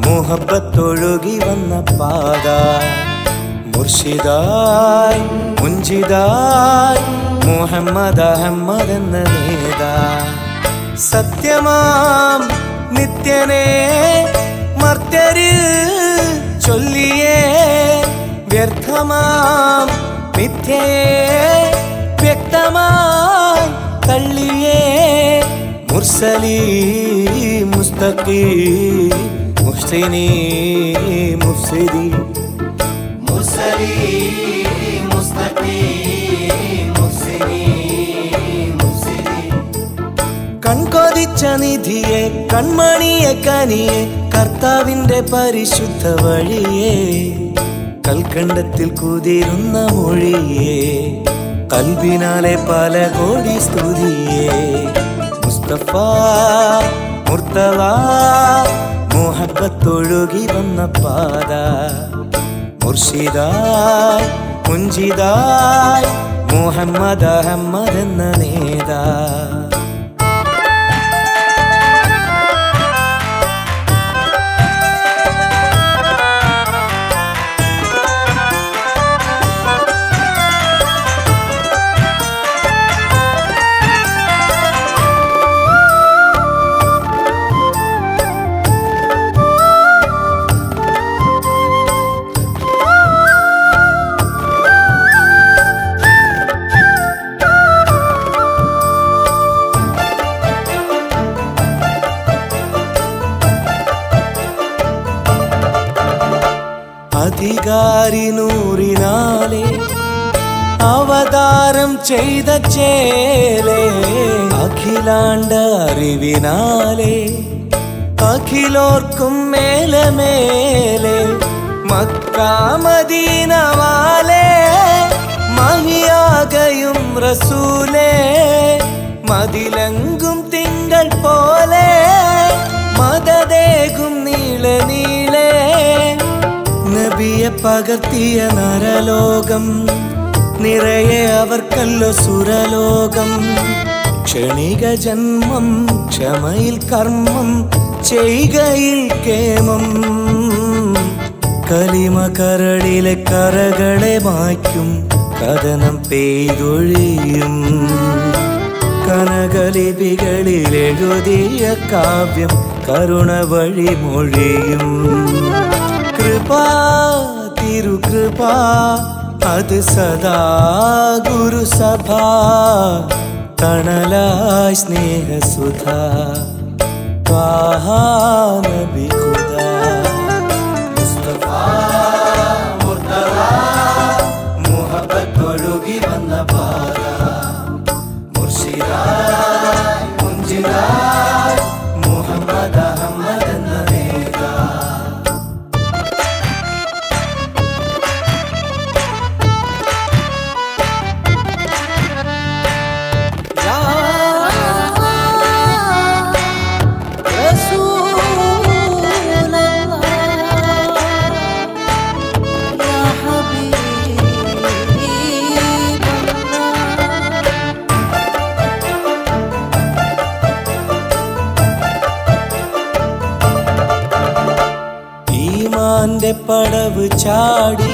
മുഹബത്തൊഴുകി വന്ന പാത മുർഷിദായി മുഞ്ചിദായി മുഹമ്മദ് അഹമ്മദ് എന്ന നേതാ സത്യമാം നിത്യനെ മർത്യരിൽ ചൊല്ലിയേ വ്യർത്ഥമാം മിഥ്യയെ വ്യക്തമായി തള്ളിയേ മുർസലി മുസ്തഖി മുഹ്സിനി മുഫ്സിദി മുർസലി മുസ്തഖി മുഹ്സിനി മുഫ്സിദി കൺകൊതിച്ച നിധിയെ കൺമണിയെ കനിയെ കർത്താവിന്റെ പരിശുദ്ധ വഴിയെ കൽക്കണ്ടത്തിൽ കുതിരുന്ന മൊഴിയെ കൽബിനാലെ പല കോടി സ്തുതിയെ മുസ്തഫ മുർത്തല മുഹബത്തൊഴുകി വന്ന പാത മുർഷിദായി മുഞ്ചിദായി മുഹമ്മദ് അഹമ്മദ് എന്ന നേതാ അധികാരി നൂറിനാലെ അവതാരം ചെയ്ത ചേലേ അഖിലാണ്ട അറിവിനാലെ അഖിലോർക്കും മേലെ മേലെ മക്കാ മദീന വാലേ മഹിയാകയും റസൂലേ മതിലങ്കും തിങ്കൾ പോലെ മദദേകും നീളെ നീളേ നബിയെ പകർത്തിയ നരലോകം നിറയെ അവർക്കല്ലോ സുരലോകം ക്ഷണിക ജന്മം ക്ഷമയിൽ കർമ്മം ചെയ്കയിൽ കേമം കലിമ കരളിലെ കറകളെ മായ്ക്കും കഥനം പെയ്തൊഴിയും കനകലിപികളിൽ എഴുതിയ കാവ്യം കരുണ വഴി മൊഴിയും കൃപാ തിരുകൃപ അത് സദാ ഗുരുസഭ തണലായി സ്നേഹസുധ നബി ഖുദാ മുസ്തഫ മുർത്തല മുഹബത്തൊഴുകി വന്ന പാത മുർഷിദായി മുഞ്ചിദായി മുഹമ്മദ് അഹമ്മദ് എന്ന നേതാ ഈമാന്റെ പടവ് ചാടി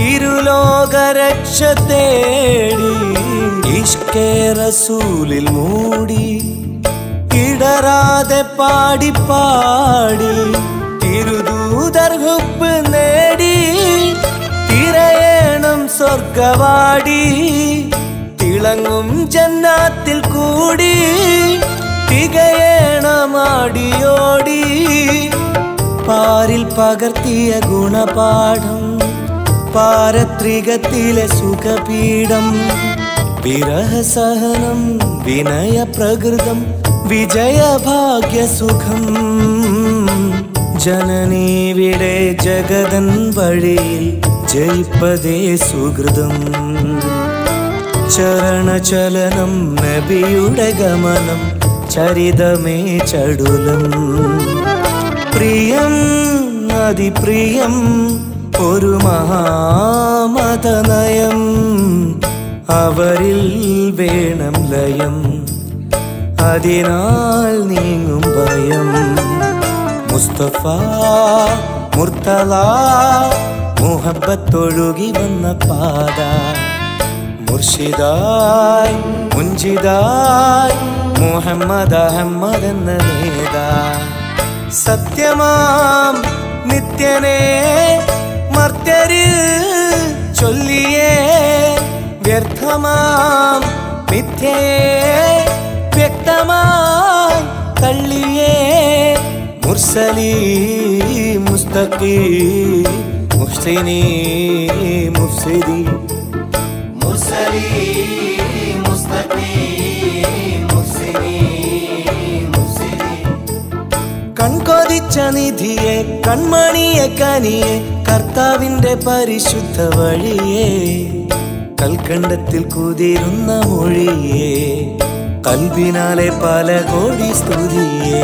ഇരുലോക രക്ഷ തേടി ഇഷ്കേ റസൂലിൽ മൂടി ഇടറാതെ പാടി പാടി തിരുദൂതർ ഹുബ്ബ് നേടി തിരയേണം സ്വർഗവാടി തിളങ്ങും ജന്നാത്തിൽ കൂടി തികയേണമാടിയോടി പാരിൽ പകർത്തിയ ഗുണപാഠം പാരത്രികത്തിലെ സുഖപീഠം വിരഹസഹനം വിനയ പ്രകൃതം വിജയഭാഗ്യസുഖം ജനനീവിടെ ജഗതൻ വഴിയിൽ ജയിപ്പതേ സുഹൃതം ചരണചലനം നബിയുടെ ഗമനം ചരിതമേ ചടുലം പ്രിയം അതിപ്രിയം ഒരു മഹാമതനയം അവരിൽ വേണം ലയം അതിനാൽ നീങ്ങും ഭയം. മുസ്തഫ മുർത്തല മുഹബത്തൊഴുകി വന്ന പാത. മുർഷിദായി മുഞ്ചിദായി മുഹമ്മദ് അഹമ്മദ് എന്ന നേതാ. സത്യമാം നിത്യനെ മർത്യരിൽ ചൊല്ലിയേ വ്യർത്ഥമാം മിഥ്യയെ വ്യക്തമായി തള്ളിയേ. മുർസലി മുസ്തഖി മുഹ്സിനി മുഫ്സിദി. മുർസലി മുസ്തഖി മുഹ്സിനി മുഫ്സിദി. കൺകൊതിച്ച നിധിയെ കൺമണിയെ കനിയെ കർത്താവിന്റെ പരിശുദ്ധ വഴിയെ. കൽക്കണ്ടത്തിൽ കുതിരുന്ന മൊഴിയെ കൽബിനാലെ പല കോടി സ്തുതിയെ.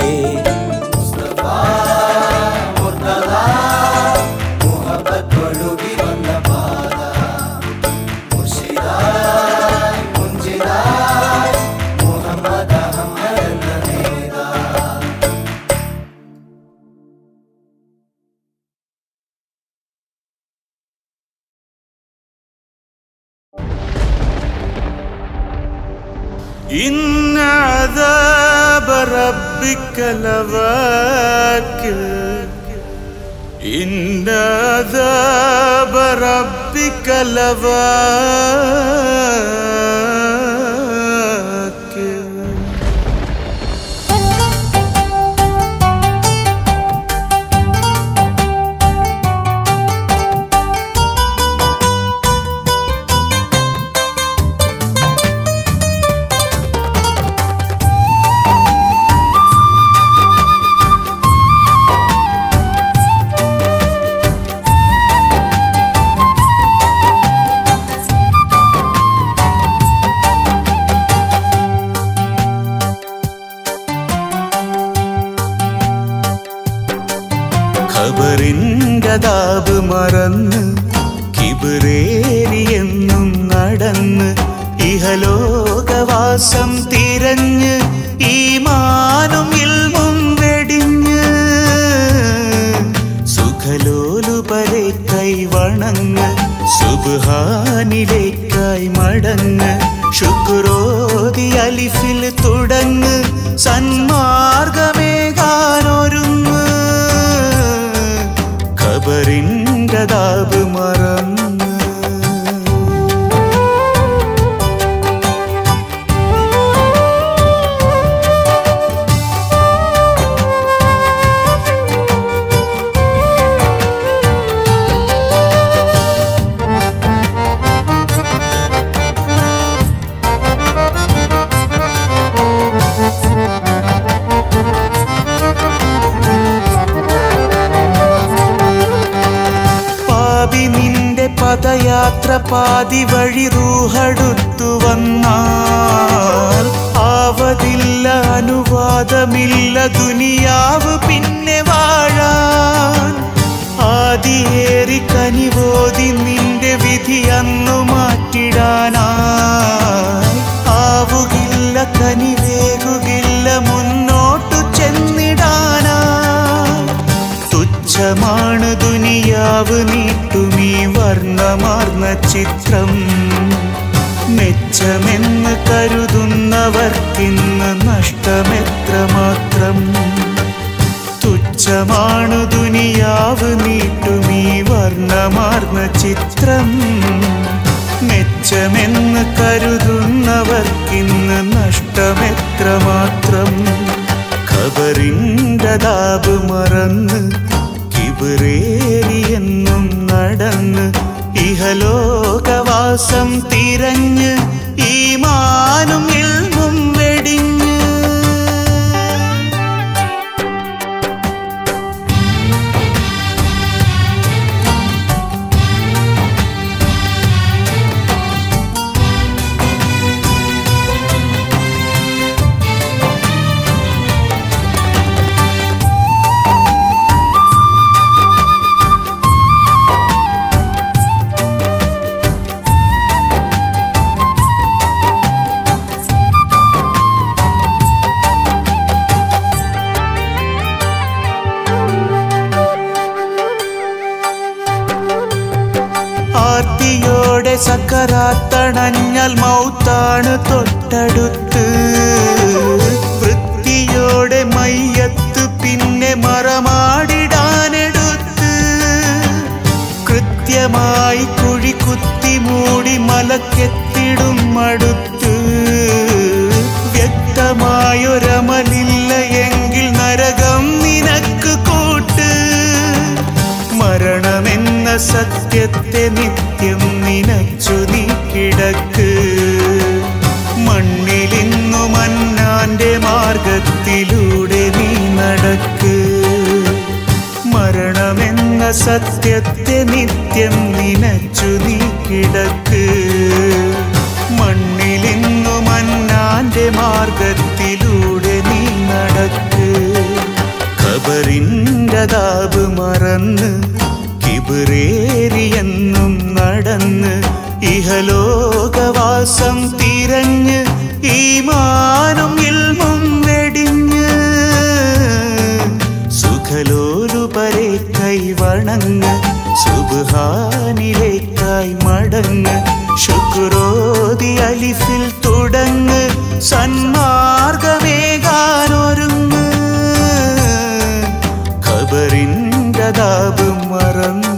إن عذاب ربك لواقع إن عذاب ربك لواقع. ഖബറിൻഗതാബ് മറന്ന് കിബിറേറിയെന്നും നടന്ന് ഇഹലോകവാസം തിരഞ്ഞ് ഈമാനും ഇൽമും വെടിഞ്ഞ് സുഖലോലുപരെ കൈവണങ്ങ് സുബ്ഹാനിലേക്കായി മടങ്ങ് ശുക്രോതി അലിഫിൽ തുടങ്ങ് സന്മാർഗമേകാനൊരുങ്ങ് ഖബറിൻഗതാബ് മറന്ന്. പദയാത്ര പാതി വഴി റൂഹടുത്തു വന്നാൽ ആവതില്ല അനുവാദമില്ല ദുനിയാവ് പിന്നെ വാഴാൻ. ആദിയേറി കനിവോതി നിന്റെ വിധി അന്നു മാറ്റിടാനായി ആവുകില്ല കനിവേകുകില്ല മുന്നോട്ടു ചെന്നിടാനായി. തുച്ഛമാണ് ദുനിയാവ് നീട്ടുമീ വർണ്ണമാർന്ന ചിത്രം. മെച്ചമെന്ന് കരുതുന്നവർക്കിന്ന് നഷ്ടമെത്രമാത്രം. തുച്ഛമാണു ദുനിയാവ് നീട്ടുമീ വർണ്ണമാർന്ന ചിത്രം. മെച്ചമെന്ന് കരുതുന്നവർക്കിന്ന് നഷ്ടമെത്രമാത്രം. ഖബറിൻഗതാബ് മറന്ന് കിബിറേറിയെന്നും നടന്ന് ഇഹലോകവാസം തിരഞ്ഞ് ഈമാനും ഇൽമും വെടിഞ്ഞ്. സക്കറാത്തണഞ്ഞാൽ മൗത്താണ് തൊട്ടടുത്ത്. വൃത്തിയോടെ മയ്യത്ത് പിന്നെ മറമാടിടാനെടുത്ത്. കൃത്യമായി കുഴി കുത്തി മൂടി മലക്കെത്തിടും അടുത്ത്. വ്യക്തമായൊരമലില്ല എങ്കിൽ നരകം നിനക്ക് കൂട്ട്. മരണമെന്ന സത്യത്തെ നിത്യം നിനച്ചു നീ കിടക്ക്. മണ്ണിലിന്നു മന്നാന്റെ മാർഗത്തിലൂടെ നീ നടക്ക്. മരണമെന്ന സത്യത്തെ നിത്യം നിനച്ചു നീ കിടക്ക്. മണ്ണിലിന്നു മന്നാന്റെ മാർഗത്തിലൂടെ നീ നടക്ക്. ഖബറിന്റെ അദാബ് മറന്ന് കിബിറേറിയെന്നും നടന്ന് ഇഹലോകവാസം തിരഞ്ഞ് ഈമാനും ഇൽമും വെടിഞ്ഞ് സുഖലോലുപരെ കൈവണങ്ങ് സുബ്ഹാനിലേക്കായി മടങ്ങ്. ശുക്രോതി അലിഫിൽ തുടങ്ങ് സന്മാർഗമേകാനൊരുങ്ങ്. ഖബറിന്റെ അദാബ് മറന്ന്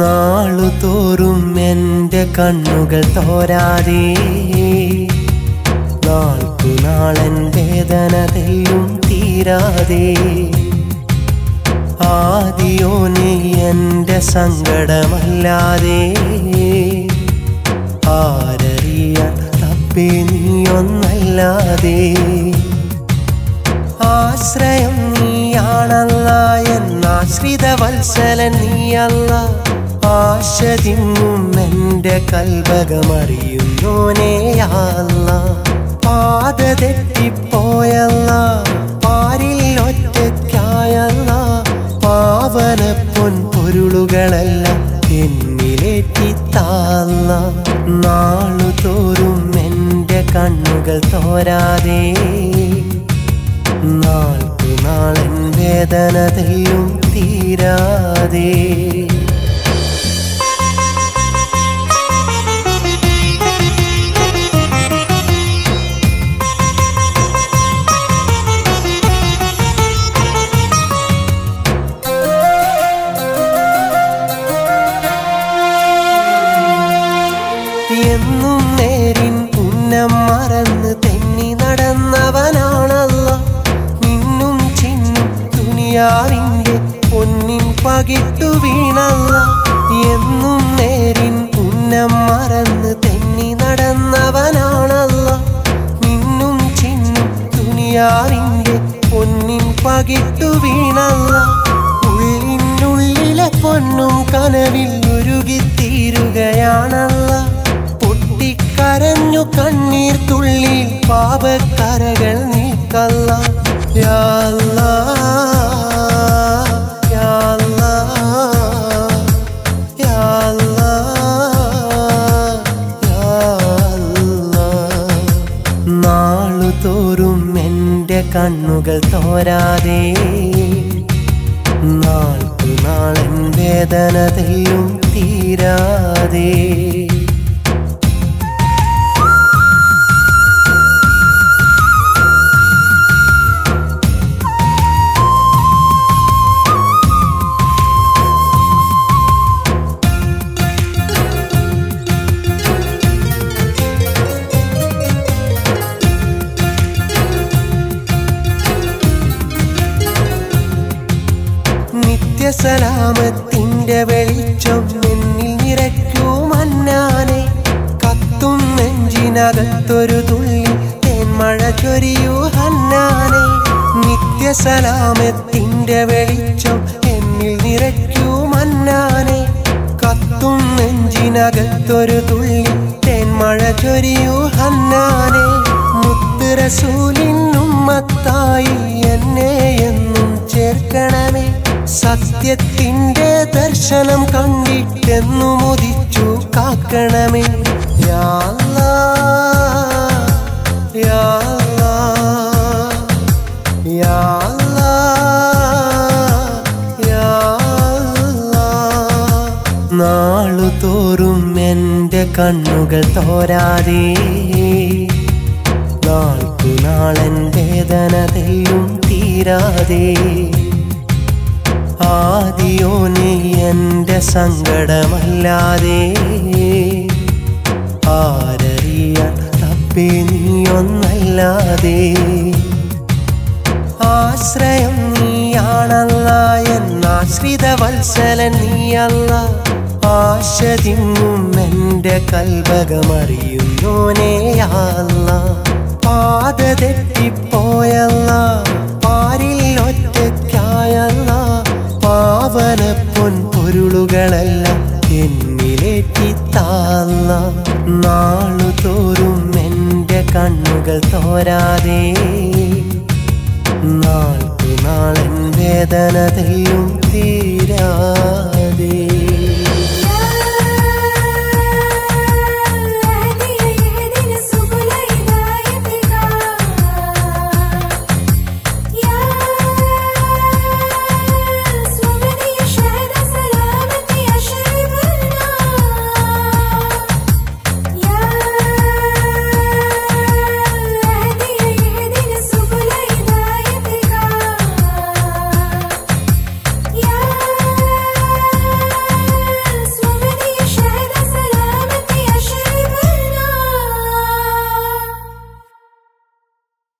നാളുതോറും എൻ്റെ കണ്ണുകൾ തോരാതെ നാൾക്കുനാളൻ വേദന തെല്ലും തീരാതെ ആദിയോ നീ എൻ്റെ സങ്കടമല്ലാതെ ആരറിയാൻ റബ്ബേ നീയൊന്നല്ലാതെ. ആശ്രയം നീയാണല്ല എന്നാശ്രിത വത്സലൻ നീയല്ല. ആശതിങ്ങും എൻ്റെ കൽബകമറിയുന്നോനെയല്ല. പാത തെറ്റിപ്പോയല്ല പാരിൽ ഒറ്റയ്ക്കായല്ല. പാവന പൊൻപൊരുളുകളെല്ലാം എന്നിലേറ്റിത്താല്ല. നാളുതോറും എൻ്റെ കണ്ണുകൾ തോരാതെ നാൾക്കുനാളൻ വേദന തെല്ലും തീരാതെ. എന്നും നേരിൻ ഉന്നം മറന്ന് തെന്നി നടന്നവനാണല്ല. നിന്നും ചിന്നും ദുനിയാവിൻ്റെ പൊന്നിൻ പകിട്ടു വീണല്ല. എന്നും നേരിൻ ഉന്നം മറന്ന് തെന്നി നടന്നവനാണല്ല. നിന്നും ചിന്നും ദുനിയാവിൻ്റെ പൊന്നിൻ പകിട്ടു വീണല്ല. ഉള്ളിനുള്ളിലെ പൊന്നും കനവിൽ ഉരുകിത്തീരുകയാണല്ല. പൊട്ടിക്കരഞ്ഞു കണ്ണീർ തുള്ളി പാപക്കരകൾ നീക്കല്ല. യാ അല്ലാഹ് യാ അല്ലാഹ് യാ അല്ലാഹ് യാ അല്ലാഹ്. നാളുതോറും എൻ്റെ കണ്ണുകൾ തോരാതെ നാൾക്കുനാളൻ വേദന തെല്ലും തീരാതെ. നിത്യസലാമത്തിൻ്റെ വെളിച്ചം എന്നിൽ നിറയ്ക്കൂ മന്നാനെ. കത്തും നെഞ്ചിൻ നെഞ്ചിനകത്തൊരു തുള്ളി തേന്മഴ ചൊരിയൂ ഹന്നാനെ നിത്യസലാമത്തിന്റെ വെളിച്ചം എന്നിൽ നിറയ്ക്കൂ മന്നാനെ കത്തും നെഞ്ചിനകത്തൊരു തുള്ളി തേന്മഴ ചൊരിയൂ ഹന്നാനെ മുത്ത് റസൂലിൻ ഉമ്മത്തായി എന്നെ എന്നും ചേർക്കണമേ സത്യത്തിന്റെ ദർശനം കണ്ടിട്ടെന്നു മുദിച്ചു കാക്കണമേ യാ അല്ലാഹ് യാ അല്ലാഹ് യാ അല്ലാഹ് യാ അല്ലാഹ് നാളുതോറും എൻ്റെ കണ്ണുകൾ തോരാതെ നാൾക്കുനാളൻ വേദന തെല്ലും തീരാതെ ആദിയോ നീ എൻ്റെ സങ്കടമല്ലാതെ ആരറിയാൻ റബ്ബേ നീയൊന്നല്ലാതെ ആശ്രയം നീയാണല്ലാ എന്നാശ്രിത വത്സലൻ നീയല്ല ആശതിങ്ങും എൻ്റെ കൽബകമറിയുന്നോനേ യാ അല്ലാഹ് പാത തെറ്റിപ്പോയല്ല പാരിൽ ഒറ്റയ്ക്കായല്ല പാവന പൊൻപൊരുളുകളെല്ലാം എന്നിലേറ്റിത്താല്ല നാളുതോറും എൻ്റെ കണ്ണുകൾ തോരാതെ നാൾക്കുനാളൻ വേദന തെല്ലും തീരാ